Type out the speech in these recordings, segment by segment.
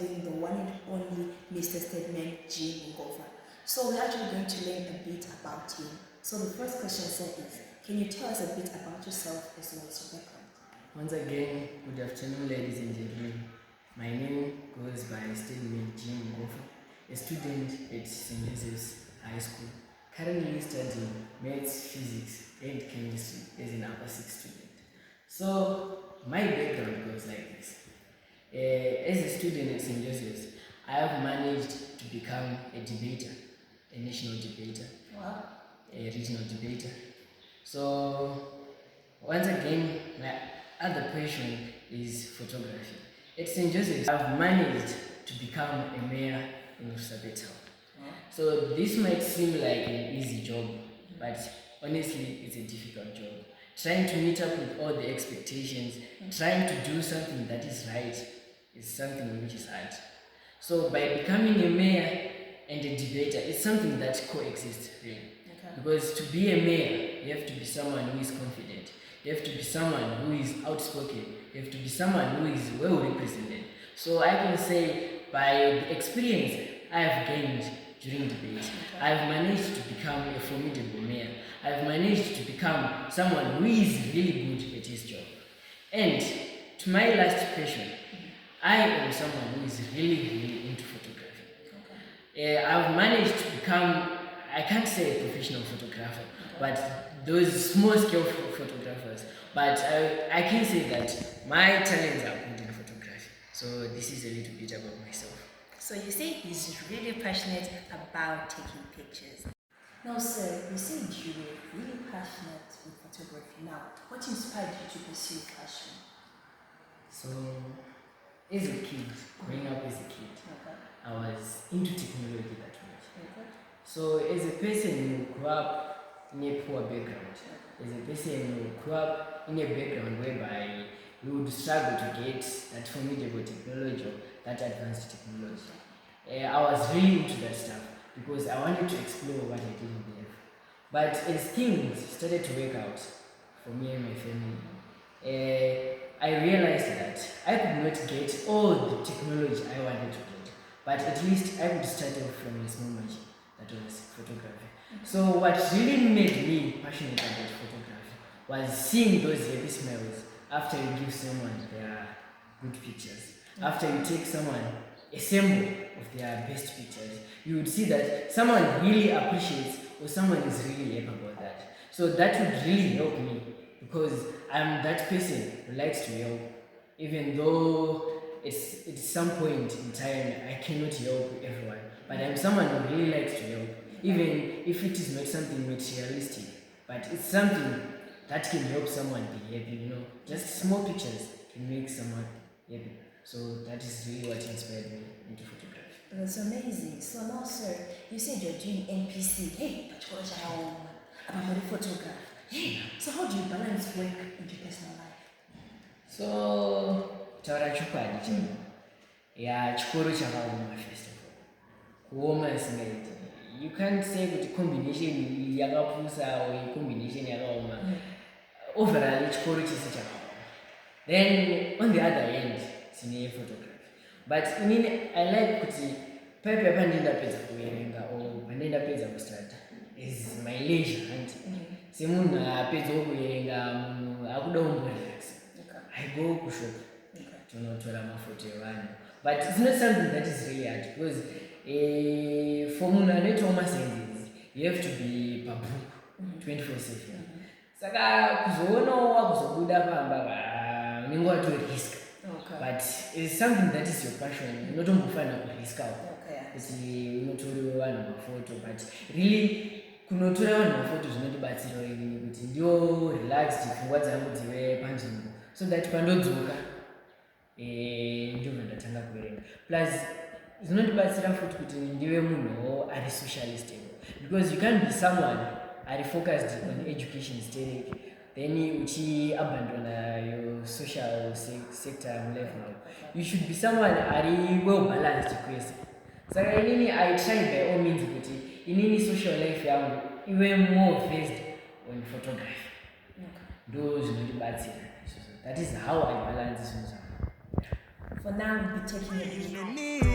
interviewing the one and only Mr. Stedman G. Ngofa. So we're actually going to learn a bit about him. So the first question, sir, is, can you tell us a bit about yourself as well as your background? Once again, good afternoon, ladies and gentlemen. My name goes by Stedman G. Ngofa, a student at St. Joseph's High School, currently studying maths, physics, and chemistry as an upper 6 student. So, my background goes like this. As a student at St. Joseph's, I have managed to become a debater, a national debater, Wow. a regional debater. So, once again, my other passion is photography. At St. Joseph's, I've managed to become a mayor in Usabetau. So this might seem like an easy job, but honestly, it's a difficult job. Trying to meet up with all the expectations, trying to do something that is right, is something which is hard. So by becoming a mayor and a debater, it's something that coexists really. Okay. Because to be a mayor, you have to be someone who is confident. You have to be someone who is outspoken. You have to be someone who is well represented. So I can say by the experience I have gained during debate, I have managed to become a formidable mayor. I have managed to become someone who is really good at his job. And to my last question, I am someone who is really into photography. I've managed to become, I can't say a professional photographer, but those small scale photographers. But I can say that my talents are good in photography. So this is a little bit about myself. So you say he's really passionate about taking pictures. Now, sir, you said you were really passionate with photography. Now, what inspired you to pursue passion? So as a kid, growing up as a kid, I was into technology that much. So as a person who grew up in a poor background, as a person who grew up in a background whereby we would struggle to get that formidable technology, that advanced technology, I was really into that stuff because I wanted to explore what I didn't have. But as things started to work out for me and my family, I realized that I could not get all the technology I wanted to get, but at least I could start off from a small machine, that was photography. So what really made me passionate about photography was seeing those happy smiles after you give someone their good pictures, after you take someone a sample of their best pictures. You would see that someone really appreciates or someone is really happy about that. So that would really help me because I'm that person who likes to help, even though at some point in time I cannot help everyone, but I'm someone who really likes to help, even if it is not something materialistic, but it's something that can help someone be happy, you know. Just small pictures can make someone happy. So that is really what inspired me into photography. That's amazing. So now, sir, you said you're doing NPC. Hey, I'm a photographer. Hey, so how do you balance work and your personal life? So taura chokwadi chino chikoro chakaoma first of all, kuoma isingaiti. You can't say kuti combination yakapusa or combination yakaoma. Overall chikoro chisi chakaoma. Then on the other end, tine photography. But I like kuti pepe pandindapedza kuverenga or pandindapedza kustudy is my leisure, and semunhu apedza kuverenga munhu akuda kumborelaxa, I go kushop tonotora mafoto evanhu. But it's not something that is really hard because for munhu anoitawo masainzes you have to be pabhuku 24/7. Saka kuzoonawo wakuzobuda pamba unenge watoriska. But it's something that is your passion. Unotombofanira kuriskawo kuti unotorewo vanhu mafoto, but really kunotora vanhu mafoto zvinotibatsirawo inini kuti ndio relaxed, pfungwa dzangu dzive panzvimbo, so that pandodzoka ndobva ndatanga kuverenga. Plus zvinotibatsira futi kuti ndive munhuwo ari socially stable, because you can't be someone ari focused on education steady then uchi abandon your social sector in life now. You should be someone ari well balanced kwese. Saka inini I try by all means kuti inini social life yangu iwe more based on photography. Ndo zvinotibatsira. That is how I balance zvinhu zvangu. For now, we'll be taking a break.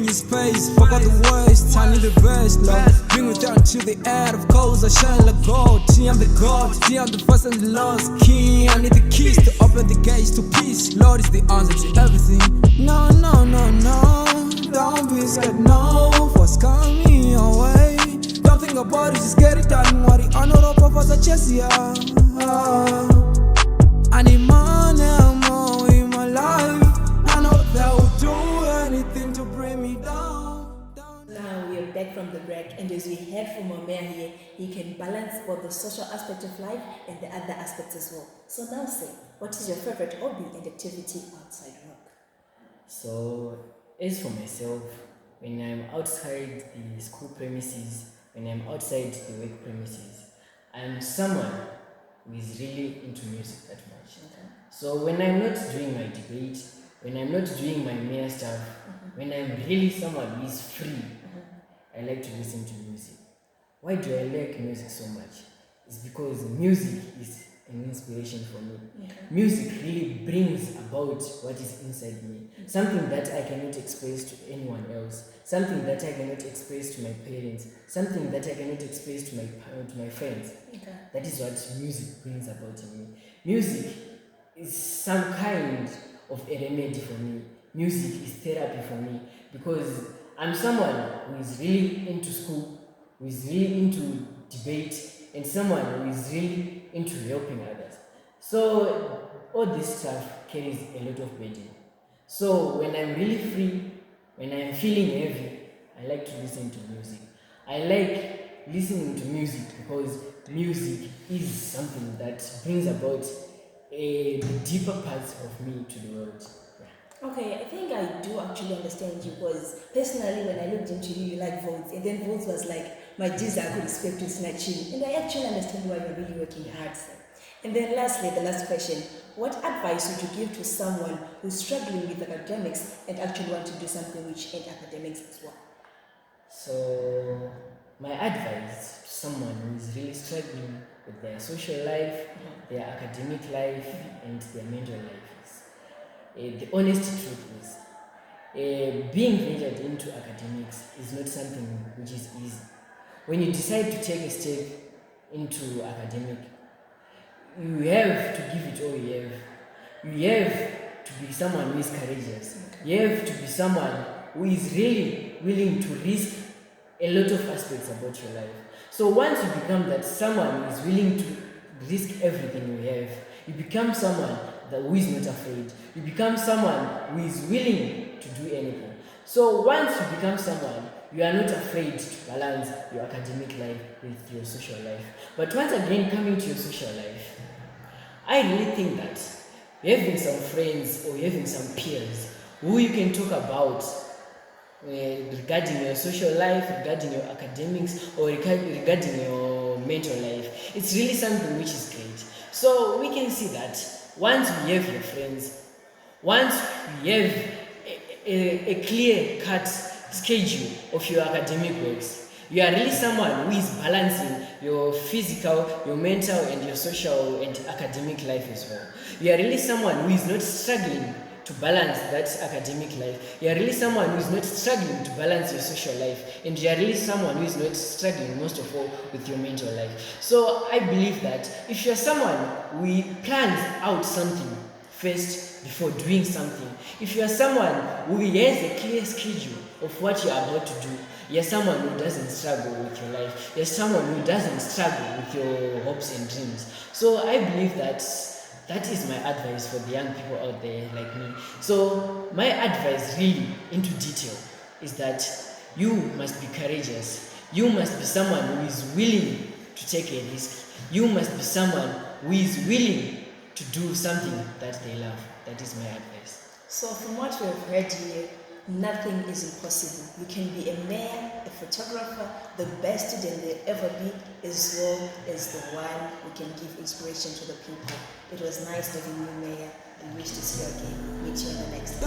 Space, fuck out the waste, I need the best, love. Bring me down to the air of coals, I shine like gold. T, I'm the God, T, I'm the first and the last king. I need the keys to open the gates to peace. Lord is the answer to everything. No, no, no, no, don't be scared, no. What's coming your way? Don't think about it, just get it done. What the honor of us, I chase ya. I need money, more in my life. I know that will do anything to bring me down. Now we are back from the break, and as we heard from Omea here, he can balance both the social aspect of life and the other aspects as well. So now say, what is your favorite hobby and activity outside work? So, as for myself, when I'm outside the school premises, when I'm outside the work premises, I'm someone who is really into music that much. Okay. So when I'm not doing my debate, when I'm not doing my mayor stuff, when I'm really someone who is free, I like to listen to music. Why do I like music so much? It's because music is an inspiration for me. Music really brings about what is inside me. Something that I cannot express to anyone else. Something that I cannot express to my parents. Something that I cannot express to my friends. That is what music brings about in me. Music is some kind of a remedy for me. Music is therapy for me because I'm someone who is really into school, who is really into debate, and someone who is really into helping others. So all this stuff carries a lot of burden. So when I'm really free, when I'm feeling heavy, I like to listen to music. I like listening to music because music is something that brings about the deeper parts of me to the world. Okay, I think I do actually understand you because personally when I looked into you, you like Volts, and then Volts was like my desire I could expect to snatching, and I actually understand why you're really working hard. And then lastly, the last question, what advice would you give to someone who's struggling with academics and actually want to do something which ain't academics as well? So my advice to someone who is really struggling with their social life, their academic life, and their mental life is the honest truth is being ventured into academics is not something which is easy. When you decide to take a step into academic, you have to give it all you have. You have to be someone who is courageous. You have to be someone who is really willing to risk a lot of aspects about your life. So once you become that someone who is willing to risk everything you have, you become someone who is not afraid. You become someone who is willing to do anything. So once you become someone, you are not afraid to balance your academic life with your social life. But once again, coming to your social life, I really think that having some friends or having some peers who you can talk about regarding your social life, regarding your academics, or regarding your mental life, it's really something which is great. So we can see that once we have your friends, once we have a clear-cut schedule of your academic works, you are really someone who is balancing your physical, your mental, and your social and academic life as well. You are really someone who is not struggling to balance that academic life. You are really someone who is not struggling to balance your social life, and you are really someone who is not struggling most of all with your mental life. So I believe that if you are someone who plans out something first before doing something, if you are someone who has a clear schedule of what you are about to do, you're someone who doesn't struggle with your life. You're someone who doesn't struggle with your hopes and dreams. So I believe that is my advice for the young people out there like me. So my advice really into detail is that you must be courageous. You must be someone who is willing to take a risk. You must be someone who is willing to do something that they love. That is my advice. So from what we have heard here, nothing is impossible. You can be a mayor, a photographer, the best student there ever be, as well as the one who can give inspiration to the people. It was nice having you, Mayor. We wish to see you again. Meet you in the next